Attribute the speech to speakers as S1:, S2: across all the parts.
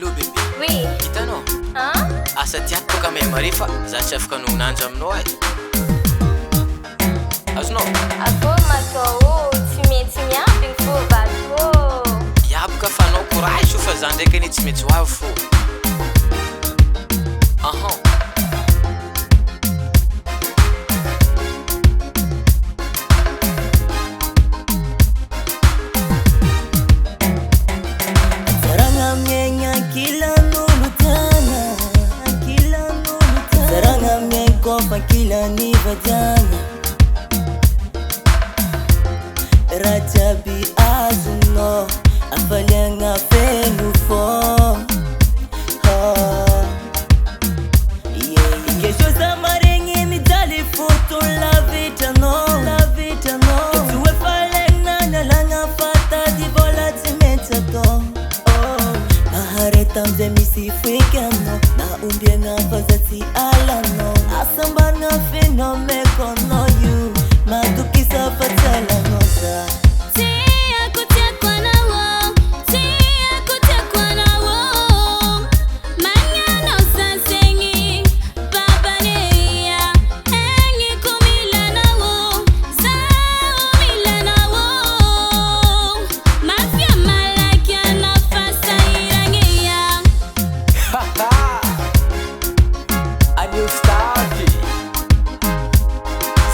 S1: Allô bébé.
S2: Oui.
S1: Hitanao? Asa tiako boka mahay mare fa za tsy afaka nonanja aminao ay. Azonao?
S2: Ako matao tsy mety miampy fô valiko.
S1: Iaboka fa anao courage io fa za ndraiky anie tsy mety ho avy fô.
S3: Kila ni vajana Rajabi azuno Afalanga fenu fo Ikesho za marengi midali futu la vita no Ketuwe falena na langa fata divola timeta to Mahareta mze misifwekano Na umbia nga fazati alano Asambar nga fino meko no you Matukisa fatala nosa
S2: Tia kutia kwa na wo, tia kutia kwa na wo. Manya no sansengi, baba neya. Engi kumila na wo, zao mila na wo. Mafia malakia na fasa irangia.
S1: Adieu staki.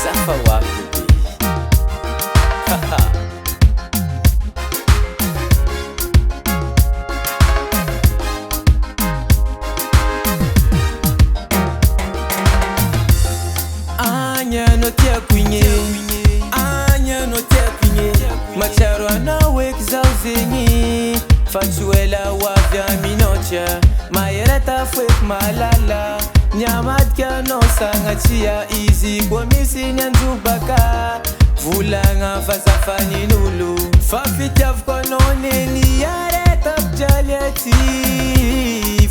S1: Zafa wapi bébé. Anya no tia kwinye. Anya no tia kwinye. Macharo anawe kizauzenyi. Fachuela wavya minocha. Mayereta fwek malala. Nyamadka no sangachia easy kwa misi nyanzubaka. Vulanga fasafani nulu. Fafitya vkonone ni yareta pjalieti.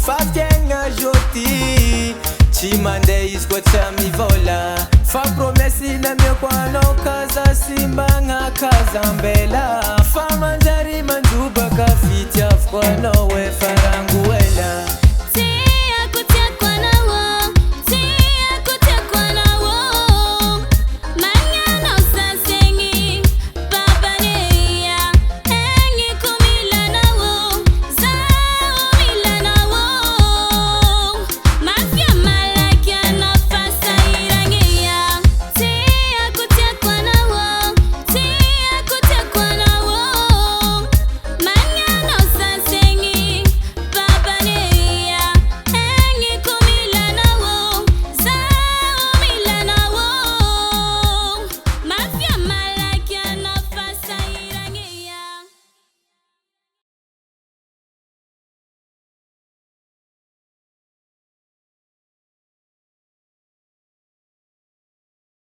S1: Faftenga joti. Chimande iskwa chami vola. Fa promesi na myokwano kaza simbanga kaza mbela. Fa manjari manzubaka fitya vkono we faranga.